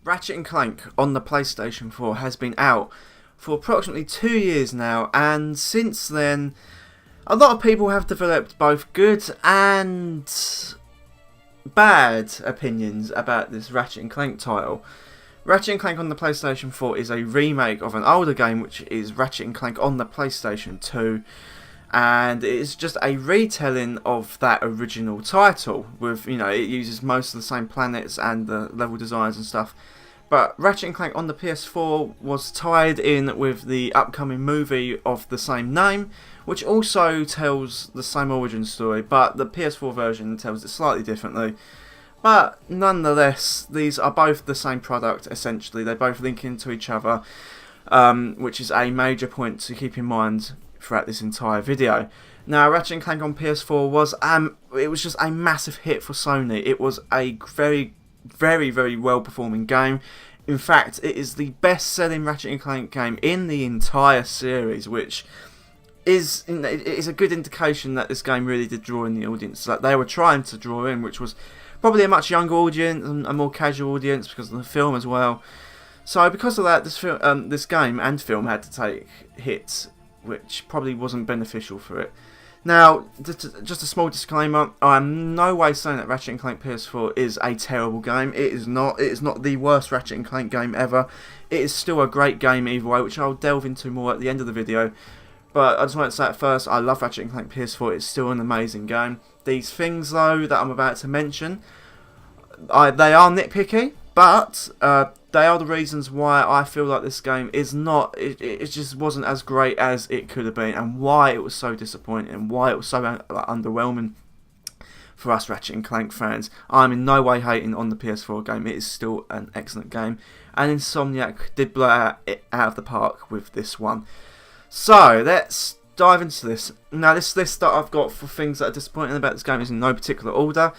Ratchet and Clank on the PlayStation 4 has been out for approximately 2 years now, and since then a lot of people have developed both good and bad opinions about this Ratchet and Clank title. Ratchet and Clank on the PlayStation 4 is a remake of an older game, which is Ratchet and Clank on the PlayStation 2, and it is just a retelling of that original title with, it uses most of the same planets and the level designs and stuff. But Ratchet and Clank on the PS4 was tied in with the upcoming movie of the same name, which also tells the same origin story, but the PS4 version tells it slightly differently. But nonetheless, these are both the same product, essentially. They both link into each other, which is a major point to keep in mind throughout this entire video. Now, Ratchet and Clank on PS4 was just a massive hit for Sony. It was a very, very, very well performing game. In fact, it is the best selling Ratchet and Clank game in the entire series, which is a good indication that this game really did draw in the audience that they were trying to draw in, which was probably a much younger audience and a more casual audience because of the film as well. So because of that, this game and film had to take hits, which probably wasn't beneficial for it. Now, just a small disclaimer, I'm no way saying that Ratchet and Clank PS4 is a terrible game. It is not. It is not the worst Ratchet and Clank game ever. It is still a great game either way, which I'll delve into more at the end of the video. But I just wanted to say at first, I love Ratchet and Clank PS4. It's still an amazing game. These things, though, that I'm about to mention, they are nitpicky, but they are the reasons why I feel like this game is not. It just wasn't as great as it could have been, and why it was so disappointing, and why it was so underwhelming for us Ratchet and Clank fans. I'm in no way hating on the PS4 game. It is still an excellent game, and Insomniac did blow it out of the park with this one. So let's dive into this. Now, this list that I've got for things that are disappointing about this game is in no particular order.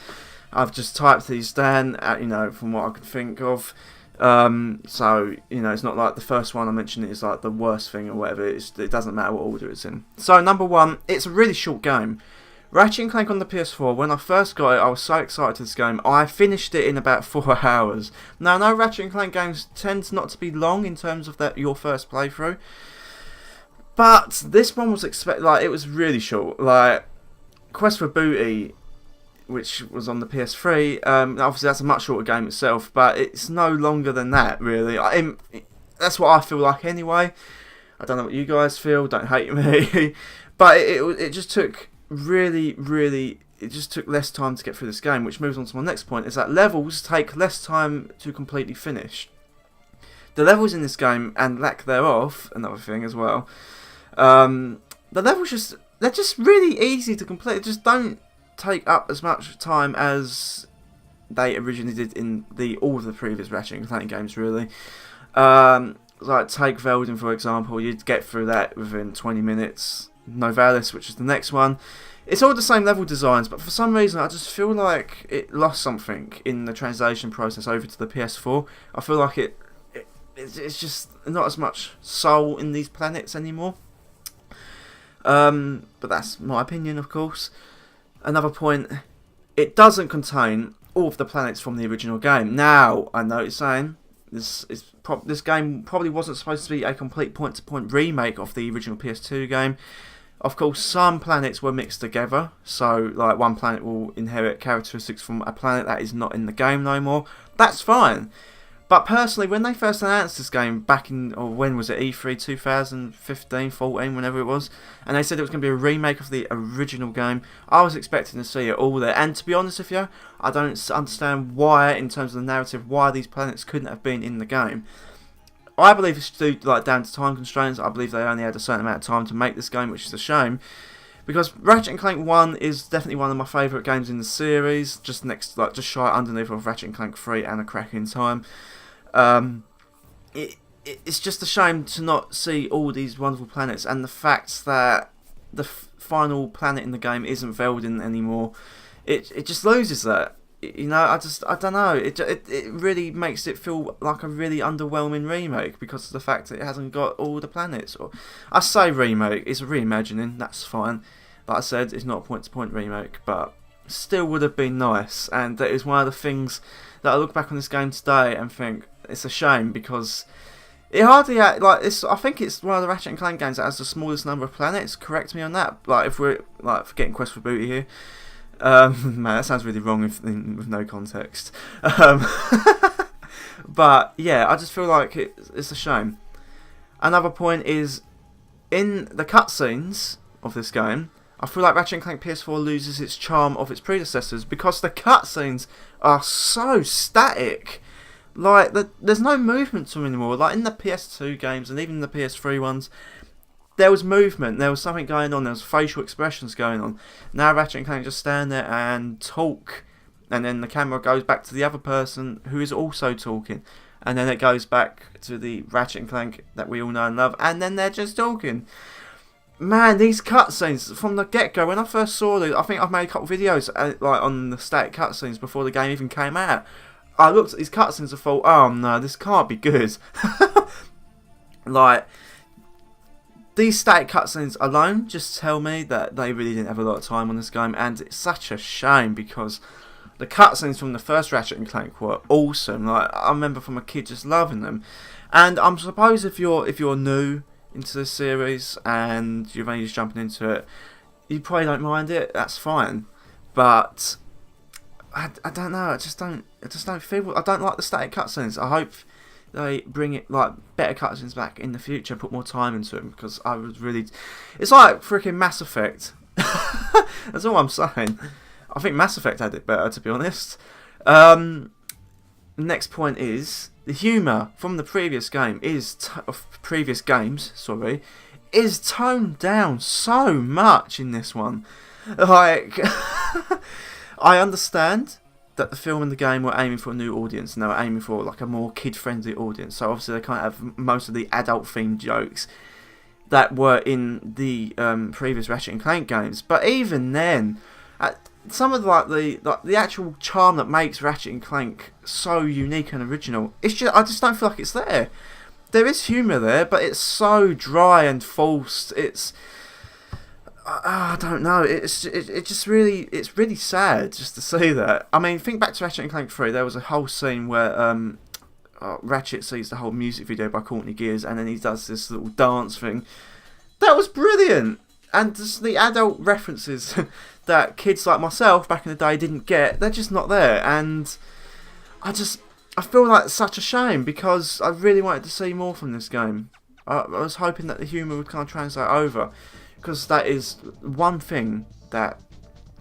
I've just typed these down, from what I could think of. So, it's not like the first one I mentioned is like the worst thing or whatever. It doesn't matter what order it's in. So, number one, it's a really short game. Ratchet and Clank on the PS4, when I first got it, I was so excited to this game. I finished it in about 4 hours. Now, I know Ratchet and Clank games tend not to be long in terms of your first playthrough. But this one was it was really short. Like, Quest for Booty, which was on the PS3, obviously that's a much shorter game itself, but it's no longer than that, really. That's what I feel like anyway. I don't know what you guys feel, don't hate me. But it just took it just took less time to get through this game, which moves on to my next point, is that levels take less time to completely finish. The levels in this game, and lack thereof, another thing as well, the levels they're just really easy to complete. They just don't take up as much time as they originally did in all of the previous Ratchet and Clank games, really. Like, take Veldin, for example, you'd get through that within 20 minutes. Novalis, which is the next one. It's all the same level designs, but for some reason I just feel like it lost something in the translation process over to the PS4. I feel like it's just not as much soul in these planets anymore. But that's my opinion, of course. Another point, it doesn't contain all of the planets from the original game. Now, I know what you're saying, this game probably wasn't supposed to be a complete point-to-point remake of the original PS2 game. Of course, some planets were mixed together, so like one planet will inherit characteristics from a planet that is not in the game no more. That's fine. But personally, when they first announced this game back in, or when was it, E3 2015, 14, whenever it was, and they said it was going to be a remake of the original game, I was expecting to see it all there. And to be honest with you, I don't understand why, in terms of the narrative, why these planets couldn't have been in the game. I believe it's due down to time constraints. I believe they only had a certain amount of time to make this game, which is a shame. Because Ratchet and Clank 1 is definitely one of my favourite games in the series, just shy underneath of Ratchet and Clank 3 and A Crack in Time. It's just a shame to not see all these wonderful planets, and the fact that the final planet in the game isn't Veldin anymore. It just loses that. I don't know. It really makes it feel like a really underwhelming remake because of the fact that it hasn't got all the planets. Or I say remake, it's a reimagining. That's fine. Like I said, it's not a point-to-point remake, but still would have been nice. And that is one of the things that I look back on this game today and think it's a shame because it hardly like it's. I think it's one of the Ratchet and Clank games that has the smallest number of planets. Correct me on that. Like if we're like forgetting Quest for Booty here. Man, that sounds really wrong with no context. But yeah, I just feel like it's a shame. Another point is in the cutscenes of this game. I feel like Ratchet and Clank PS4 loses its charm of its predecessors because the cutscenes are so static. Like, there's no movement to them anymore. Like, in the PS2 games and even the PS3 ones, there was movement, there was something going on, there was facial expressions going on. Now Ratchet and Clank just stand there and talk, and then the camera goes back to the other person who is also talking. And then it goes back to the Ratchet and Clank that we all know and love, and then they're just talking. Man, these cutscenes from the get-go, when I first saw these, I think I've made a couple of videos like on the static cutscenes before the game even came out. I looked at these cutscenes and thought, oh no, this can't be good. Like, these static cutscenes alone just tell me that they really didn't have a lot of time on this game, and it's such a shame because the cutscenes from the first Ratchet and Clank were awesome. Like, I remember from a kid just loving them. And I suppose if you're new into the series and you're only just jumping into it, you probably don't mind it. That's fine, but I don't know. I just don't feel. I don't like the static cutscenes. I hope they bring it like better cutscenes back in the future. Put more time into them because I was really. It's like freaking Mass Effect. That's all I'm saying. I think Mass Effect had it better, to be honest. Next point is the humour from the previous game is is toned down so much in this one. Like, I understand that the film and the game were aiming for a new audience, and they were aiming for like a more kid-friendly audience. So obviously they can't have most of the adult-themed jokes that were in the previous Ratchet and Clank games. But even then, some of the actual charm that makes Ratchet and Clank so unique and original, I just don't feel like it's there. There is humour there, but it's so dry and forced. I don't know. It's really sad just to see that. I mean, think back to Ratchet and Clank 3. There was a whole scene where Ratchet sees the whole music video by Courtney Gears, and then he does this little dance thing. That was brilliant. And just the adult references that kids like myself back in the day didn't get, they're just not there. And I feel like it's such a shame because I really wanted to see more from this game. I was hoping that the humour would kind of translate over, because that is one thing that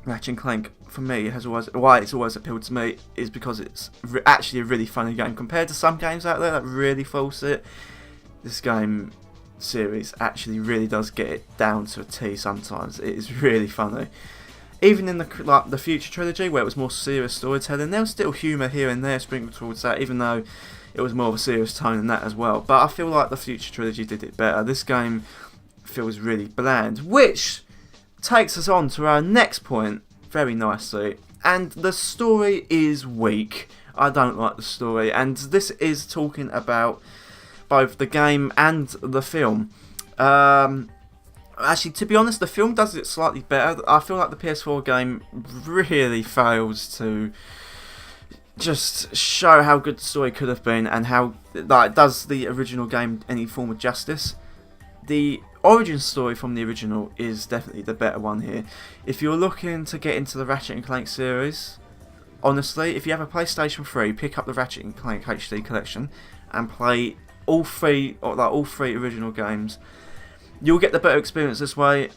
Ratchet and Clank, for me, why it's always appealed to me, is because it's actually a really funny game. Compared to some games out there that really force it, this game series actually really does get it down to a T sometimes. It is really funny. Even in the Future trilogy, where it was more serious storytelling, there was still humour here and there sprinkled towards that, even though it was more of a serious tone than that as well. But I feel like the Future trilogy did it better. This game feels really bland, which takes us on to our next point very nicely. And the story is weak. I don't like the story, and this is talking about both the game and the film. Actually, to be honest, the film does it slightly better. I feel like the PS4 game really fails to just show how good the story could have been, and how does the original game any form of justice. The origin story from the original is definitely the better one here. If you're looking to get into the Ratchet and Clank series, honestly, if you have a PlayStation 3, pick up the Ratchet and Clank HD collection and play all three original games. You'll get the better experience this way.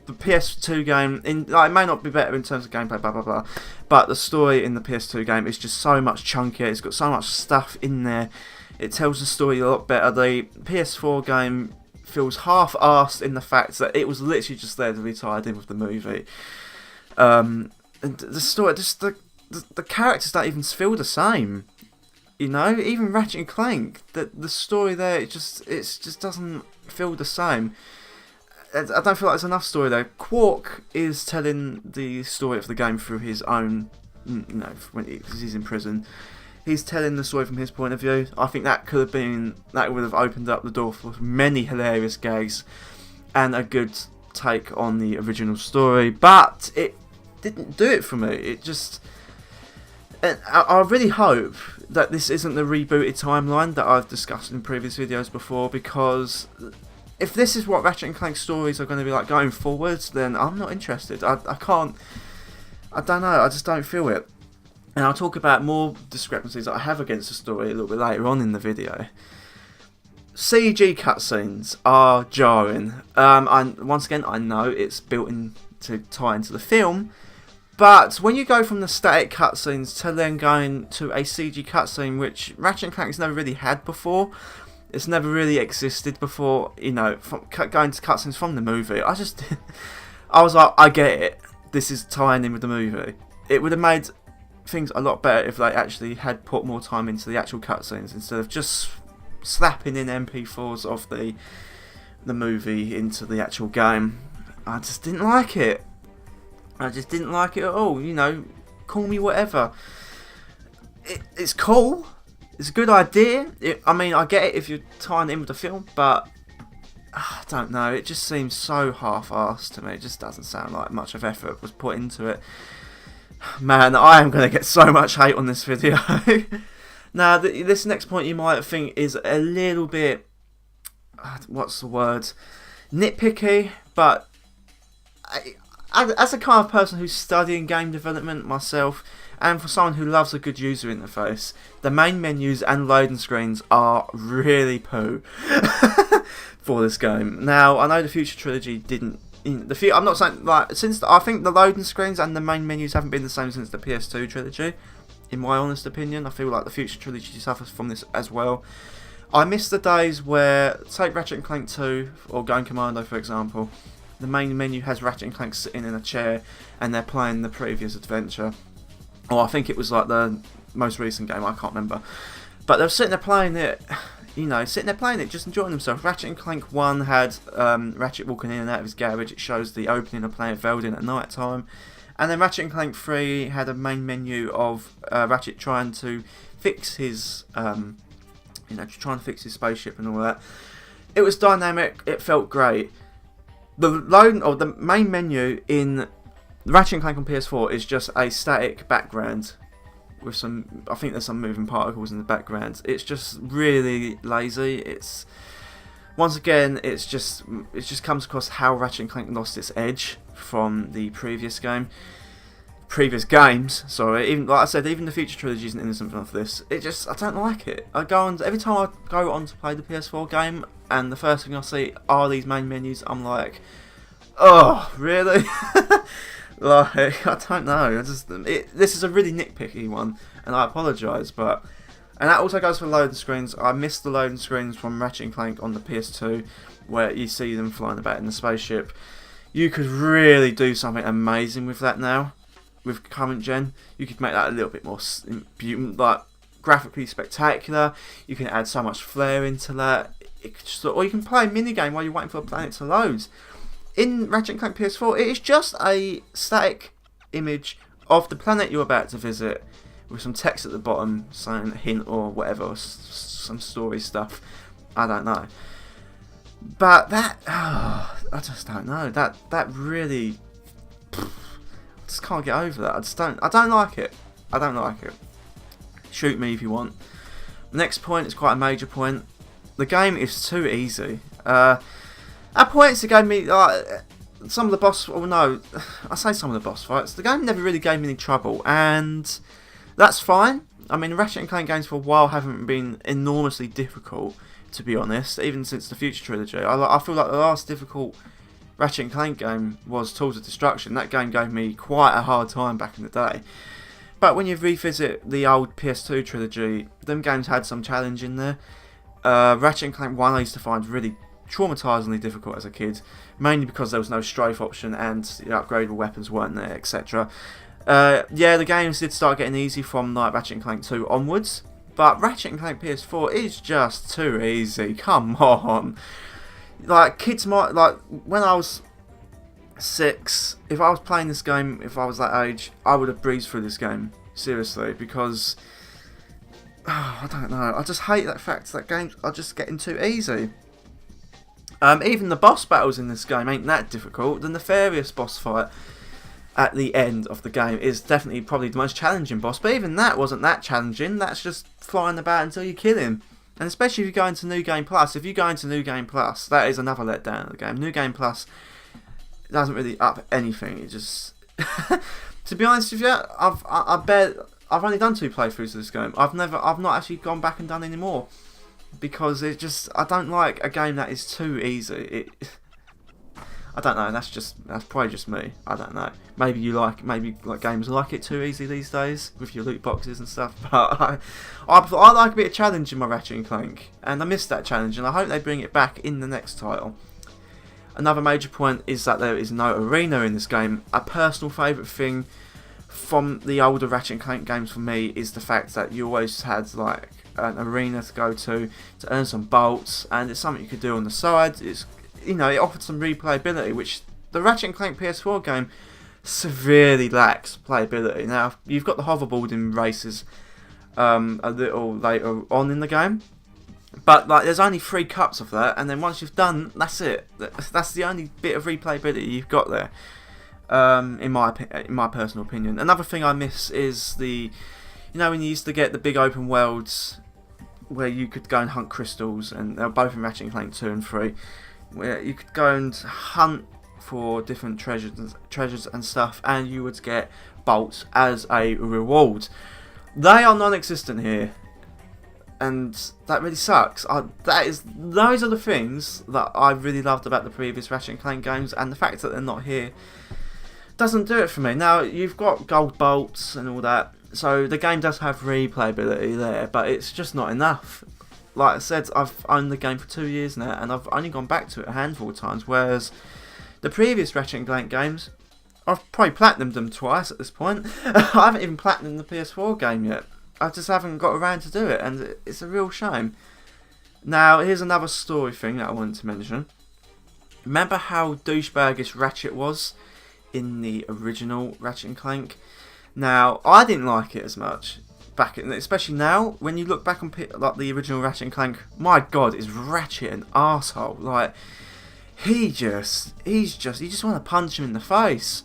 The PS2 game, it may not be better in terms of gameplay, blah blah blah, but the story in the PS2 game is just so much chunkier. It's got so much stuff in there. It tells the story a lot better. The PS4 game feels half-arsed in the fact that it was literally just there to be tied in with the movie. And the story, just the characters don't even feel the same. You know, even Ratchet and Clank, the story there, it just doesn't feel the same. I don't feel like there's enough story there. Quark is telling the story of the game through his own, because he's in prison. He's telling the story from his point of view. I think that would have opened up the door for many hilarious gags and a good take on the original story. But it didn't do it for me. And I really hope that this isn't the rebooted timeline that I've discussed in previous videos before, because if this is what Ratchet and Clank stories are going to be like going forwards, then I'm not interested. I don't know, I just don't feel it. And I'll talk about more discrepancies that I have against the story a little bit later on in the video. CG cutscenes are jarring. Once again, I know it's built in to tie into the film, but when you go from the static cutscenes to then going to a CG cutscene, which Ratchet and Clank's never really had before, it's never really existed before, you know, from going to cutscenes from the movie, I was like, I get it. This is tying in with the movie. It would have made things a lot better if they actually had put more time into the actual cutscenes instead of just slapping in MP4s of the movie into the actual game. I just didn't like it. I just didn't like it at all. You know, call me whatever. It's cool. It's a good idea. I mean, I get it if you're tying it in with the film, but I don't know. It just seems so half-assed to me. It just doesn't sound like much of effort was put into it. Man, I am going to get so much hate on this video. Now, this next point you might think is a little bit, what's the word, nitpicky, but as a kind of person who's studying game development myself, and for someone who loves a good user interface, the main menus and loading screens are really poo for this game. Now, I know the Future Trilogy didn't. I'm not saying like I think the loading screens and the main menus haven't been the same since the PS2 trilogy. In my honest opinion, I feel like the Future Trilogy suffers from this as well. I miss the days where, take Ratchet and Clank 2 or Going Commando for example, the main menu has Ratchet and Clank sitting in a chair and they're playing the previous adventure. Or I think it was like the most recent game, I can't remember. But they're sitting there playing it, you know, just enjoying themselves. Ratchet and Clank 1 had Ratchet walking in and out of his garage. It shows the opening of Planet Veldin at night time. And then Ratchet and Clank 3 had a main menu of Ratchet trying to fix his, trying to fix his spaceship and all that. It was dynamic. It felt great. The main menu in Ratchet and Clank on PS4 is just a static background with some, I think there's some moving particles in the background. It's just really lazy. It's once again, it just comes across how Ratchet and Clank lost its edge from the previous games. Sorry, even like I said, even the Future Trilogy isn't innocent of this. I don't like it. I go on every time I go on to play the PS4 game, and the first thing I see are these main menus. I'm like, oh, really? Like, I don't know. This is a really nitpicky one, and I apologise, but. And that also goes for loading screens. I miss the loading screens from Ratchet and Clank on the PS2, where you see them flying about in the spaceship. You could really do something amazing with that now, with current gen. You could make that a little bit more, like, graphically spectacular. You can add so much flair into that. Or you can play a minigame while you're waiting for a planet to load. In Ratchet and Clank PS4, it is just a static image of the planet you're about to visit, with some text at the bottom saying a hint or whatever, some story stuff. I don't know. But that, I just don't know. That really, I just can't get over that. I don't like it. I don't like it. Shoot me if you want. Next point is quite a major point. The game is too easy. At points it gave me some of the boss. Oh no, I say some of the boss fights. The game never really gave me any trouble, and that's fine. I mean, Ratchet and Clank games for a while haven't been enormously difficult, to be honest, even since the Future Trilogy. I feel like the last difficult Ratchet and Clank game was Tools of Destruction. That game gave me quite a hard time back in the day. But when you revisit the old PS2 trilogy, them games had some challenge in there. Ratchet and Clank 1 I used to find really traumatisingly difficult as a kid, mainly because there was no strafe option and upgradable weapons weren't there, etc. Yeah, the games did start getting easy from like Ratchet and Clank 2 onwards, but Ratchet and Clank PS4 is just too easy. Come on, like kids might like when I was 6, if I was playing this game, if I was that age, I would have breezed through this game seriously because I don't know. I just hate that fact that games are just getting too easy. Even the boss battles in this game ain't that difficult. The Nefarious boss fight at the end of the game is definitely probably the most challenging boss, but even that wasn't that challenging. That's just flying about until you kill him. And especially if you go into New Game Plus, if you go into New Game Plus, that is another letdown of the game. New Game Plus doesn't really up anything. It just, to be honest with you, I bet I've only done 2 playthroughs of this game. I've not actually gone back and done any more, because it just, I don't like a game that is too easy. I don't know. That's probably just me. I don't know. Maybe games like it too easy these days with your loot boxes and stuff. But I like a bit of challenge in my Ratchet and Clank, and I missed that challenge, and I hope they bring it back in the next title. Another major point is that there is no arena in this game. A personal favourite thing from the older Ratchet and Clank games for me is the fact that you always had like an arena to go to earn some bolts, and it's something you could do on the side. It offered some replayability, which the Ratchet and Clank PS4 game severely lacks playability. Now, you've got the hoverboarding races a little later on in the game, but like there's only 3 cups of that, and then once you've done, that's it. That's the only bit of replayability you've got there, in my personal opinion. Another thing I miss is when you used to get the big open worlds where you could go and hunt crystals, and they're both in Ratchet and Clank 2 and 3. Where you could go and hunt for different treasures and stuff, and you would get bolts as a reward. They are non-existent here, and that really sucks. Those are the things that I really loved about the previous Ratchet and Clank games, and the fact that they're not here doesn't do it for me. Now, you've got gold bolts and all that, so the game does have replayability there, but it's just not enough. Like I said, I've owned the game for 2 years now, and I've only gone back to it a handful of times, whereas the previous Ratchet and Clank games, I've probably platinumed them twice at this point. I haven't even platinumed the PS4 game yet. I just haven't got around to do it, and it's a real shame. Now, here's another story thing that I wanted to mention. Remember how douchebaggish Ratchet was in the original Ratchet and Clank? Now, I didn't like it as much. Especially now, when you look back on like the original Ratchet and Clank, my God, is Ratchet an arsehole. Like, you just want to punch him in the face.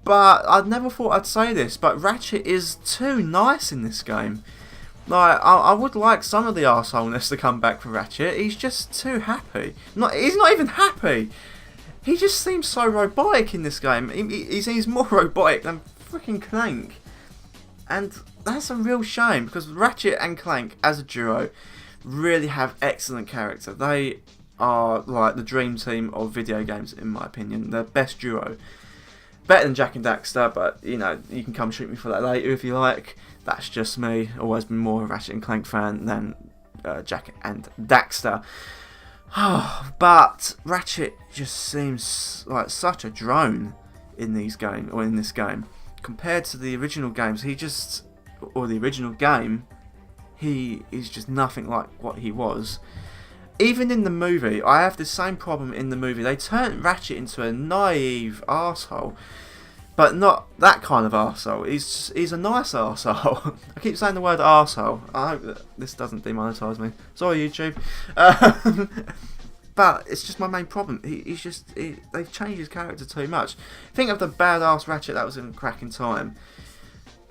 But I never thought I'd say this, but Ratchet is too nice in this game. Like, I would like some of the arseholeness to come back for Ratchet. He's just too happy. He's not even happy. He just seems so robotic in this game. He seems more robotic than freaking Clank. And that's a real shame, because Ratchet and Clank as a duo really have excellent character. They are like the dream team of video games, in my opinion. They're best duo. Better than Jak and Daxter, but you can come shoot me for that later if you like. That's just me. Always been more a Ratchet and Clank fan than Jak and Daxter. But Ratchet just seems like such a drone in this game. Compared to the original games, he is just nothing like what he was. Even in the movie, I have the same problem in the movie. They turned Ratchet into a naive arsehole, but not that kind of arsehole. He's a nice arsehole. I keep saying the word arsehole. I hope that this doesn't demonetise me. Sorry, YouTube. But it's just my main problem. They've changed his character too much. Think of the badass Ratchet that was in Crack in Time,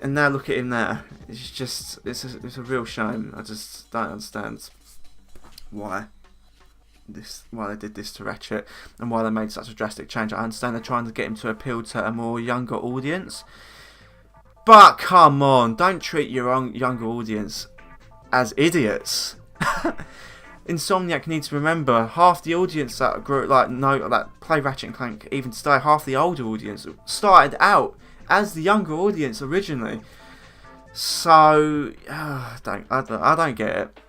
and now look at him now. It's a real shame. I just don't understand why they did this to Ratchet, and why they made such a drastic change. I understand they're trying to get him to appeal to a more younger audience, but come on, don't treat your own younger audience as idiots. Insomniac needs to remember, half the audience that play Ratchet and Clank even today, half the older audience started out as the younger audience originally. So I don't get it.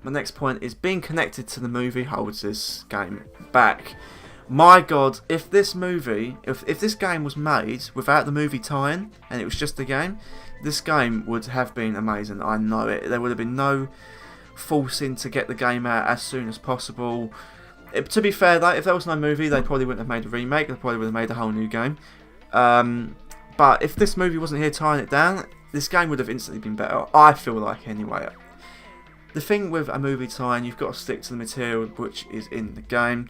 My next point is being connected to the movie holds this game back. My God, if this game was made without the movie tie-in and it was just the game, this game would have been amazing. I know it. There would have been no forcing to get the game out as soon as possible. To be fair though, if there was no movie, they probably wouldn't have made a remake. They probably would have made a whole new game. But if this movie wasn't here tying it down, this game would have instantly been better. I feel like, anyway. The thing with a movie tie-in, you've got to stick to the material which is in the game.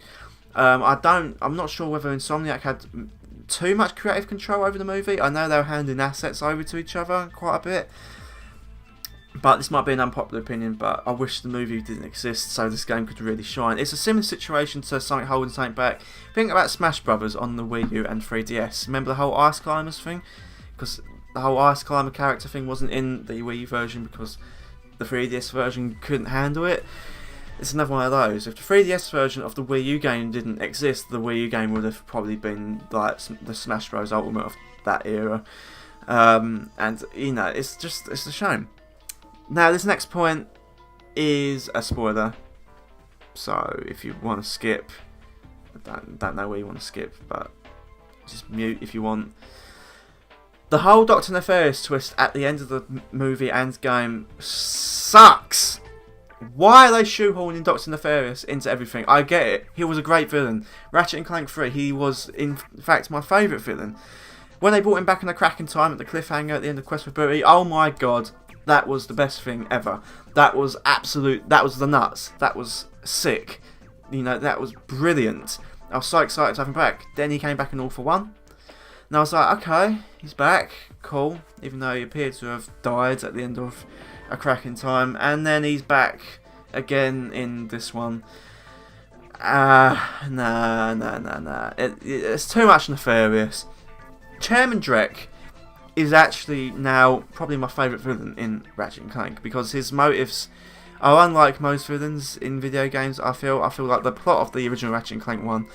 I'm not sure whether Insomniac had too much creative control over the movie. I know they were handing assets over to each other quite a bit. But this might be an unpopular opinion, but I wish the movie didn't exist so this game could really shine. It's a similar situation to something holding something back. Think about Smash Brothers on the Wii U and 3DS. Remember the whole Ice Climbers thing? Because the whole Ice Climber character thing wasn't in the Wii U version because the 3DS version couldn't handle it. It's another one of those. If the 3DS version of the Wii U game didn't exist, the Wii U game would have probably been like the Smash Bros. Ultimate of that era. And, you know, it's a shame. Now, this next point is a spoiler, so if you want to skip, I don't know where you want to skip, but just mute if you want. The whole Dr. Nefarious twist at the end of the movie and game sucks. Why are they shoehorning Dr. Nefarious into everything? I get it, he was a great villain. Ratchet and Clank 3, he was in fact my favourite villain. When they brought him back in the cracking time at the cliffhanger at the end of Quest for Booty, oh my god. That was the best thing ever. That was absolute. That was the nuts. That was sick. You know, that was brilliant. I was so excited to have him back. Then he came back in All for One. And I was like, okay, he's back. Cool. Even though he appeared to have died at the end of A Crack in Time. And then he's back again in this one. Nah. It's too much nefarious. Chairman Drek is actually now probably my favourite villain in Ratchet and Clank because his motives are unlike most villains in video games. I feel like the plot of the original Ratchet and Clank 1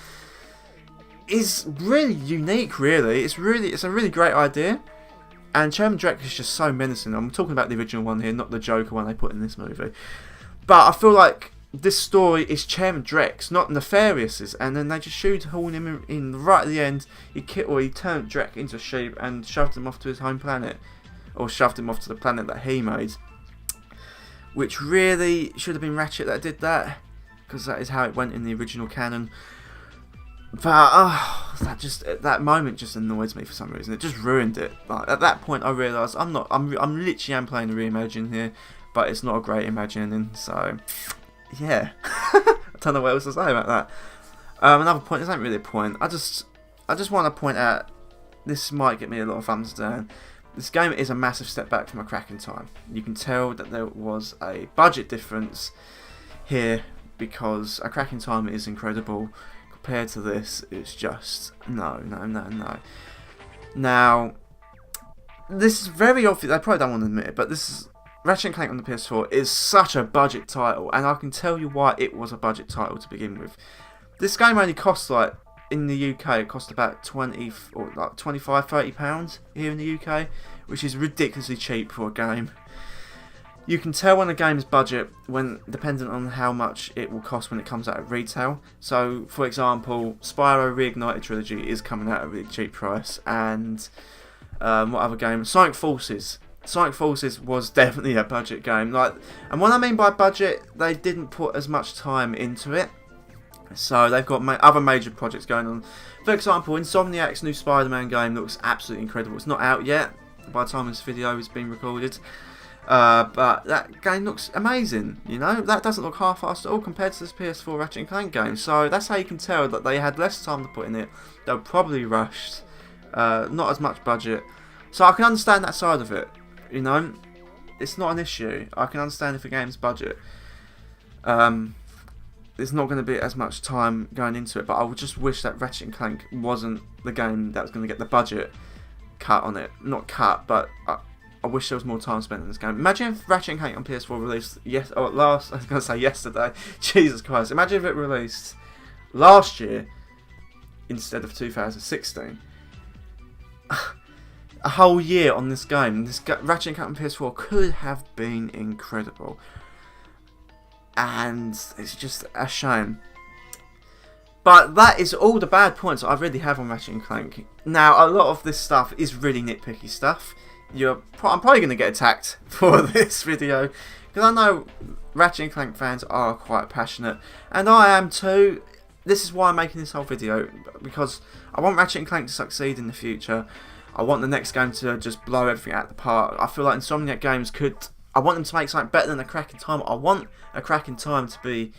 is really unique. Really, it's a really great idea, and Chairman Drek is just so menacing. I'm talking about the original one here, not the Joker one they put in this movie. But I feel like this story is Chairman Drek's, not Nefarious's, and then they just shoehorn him in right at the end. He turned Drek into a sheep and shoved him off to his home planet, or shoved him off to the planet that he made, which really should have been Ratchet that did that, because that is how it went in the original canon. But that moment just annoys me for some reason. It just ruined it. Like, at that point, I realised I'm literally playing a reimagine here, but it's not a great imagining, so. Yeah, I don't know what else to say about that. Another point, this ain't really a point. I just want to point out, this might get me a lot of thumbs down. This game is a massive step back from A Crack in Time. You can tell that there was a budget difference here because A Crack in Time is incredible. Compared to this, it's just no. Now, this is very obvious. I probably don't want to admit it, but this is. Ratchet and Clank on the PS4 is such a budget title, and I can tell you why it was a budget title to begin with. This game only costs, like, in the UK, it cost about 20 or like 25, 30 pounds here in the UK, which is ridiculously cheap for a game. You can tell when a game is budget when dependent on how much it will cost when it comes out at retail. So, for example, Spyro Reignited Trilogy is coming out at a really cheap price, and what other game? Sonic Forces. Sonic Forces was definitely a budget game. And what I mean by budget, they didn't put as much time into it. So they've got other major projects going on. For example, Insomniac's new Spider-Man game looks absolutely incredible. It's not out yet by the time this video is being recorded. But that game looks amazing, you know? That doesn't look half-assed at all compared to this PS4 Ratchet and Clank game. So that's how you can tell that they had less time to put in it. They were probably rushed. Not as much budget. So I can understand that side of it. You know, it's not an issue. I can understand if a game's budget. There's not going to be as much time going into it, but I would just wish that Ratchet and Clank wasn't the game that was going to get the budget cut on it. Not cut, but I wish there was more time spent in this game. Imagine if Ratchet and Clank on PS4 released I was going to say yesterday. Jesus Christ. Imagine if it released last year instead of 2016. A whole year on this game. This Ratchet and Clank on PS4 could have been incredible. And it's just a shame. But that is all the bad points I really have on Ratchet and Clank. Now, a lot of this stuff is really nitpicky stuff. I'm probably going to get attacked for this video, because I know Ratchet and Clank fans are quite passionate, and I am too. This is why I'm making this whole video, because I want Ratchet and Clank to succeed in the future. I want the next game to just blow everything out of the park. I feel like Insomniac Games I want them to make something better than A Crack in Time. I want A Crack in Time to be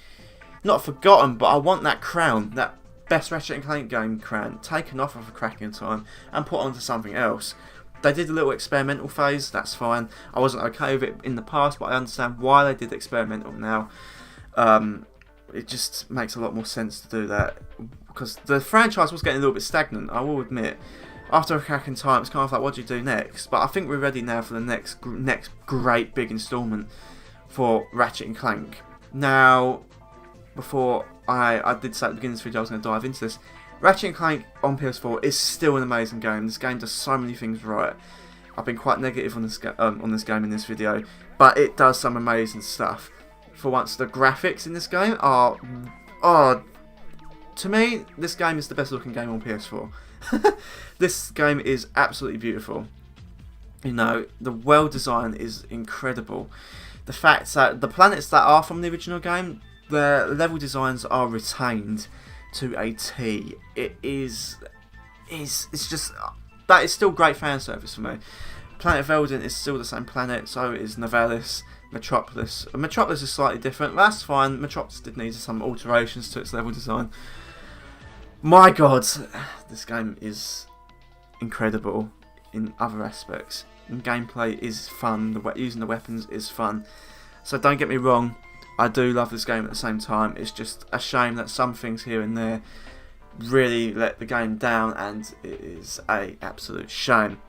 not forgotten, but I want that crown, that best Ratchet and Clank game cran taken off of a cracking time and put onto something else. They did a little experimental phase, that's fine. I wasn't okay with it in the past, but I understand why they did experimental now. It just makes a lot more sense to do that, because the franchise was getting a little bit stagnant, I will admit. After a cracking time, it's kind of like, what do you do next? But I think we're ready now for the next great big instalment for Ratchet and Clank. Now, before I did say at the beginning of this video I was going to dive into this, Ratchet and Clank on PS4 is still an amazing game. This game does so many things right. I've been quite negative on this game in this video, but it does some amazing stuff. For once, the graphics in this game are to me, this game is the best looking game on PS4. This game is absolutely beautiful. You know, the world design is incredible. The fact that the planets that are from the original game, the level designs are retained to a T. It's just, that is still great fan service for me. Planet Veldin is still the same planet, so is Novalis, Metropolis. Metropolis is slightly different, but that's fine. Metropolis did need some alterations to its level design. My god, this game is incredible in other aspects. And gameplay is fun, using the weapons is fun. So don't get me wrong, I do love this game at the same time. It's just a shame that some things here and there really let the game down, and it is an absolute shame.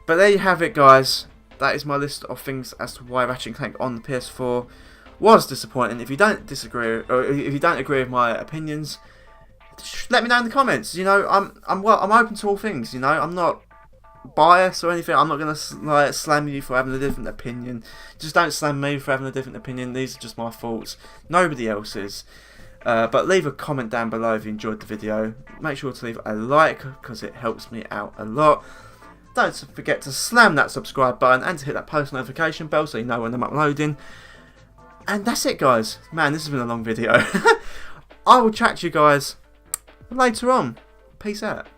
But there you have it, guys. That is my list of things as to why Ratchet and Clank on the PS4 was disappointing. If you don't disagree, or if you don't agree with my opinions, let me know in the comments. You know, I'm open to all things. You know, I'm not biased or anything. I'm not gonna like slam you for having a different opinion. Just don't slam me for having a different opinion. These are just my thoughts, nobody else's. But leave a comment down below if you enjoyed the video. Make sure to leave a like, because it helps me out a lot. Don't forget to slam that subscribe button and to hit that post notification bell so you know when I'm uploading. And that's it, guys. Man, this has been a long video. I will chat to you guys later on. Peace out.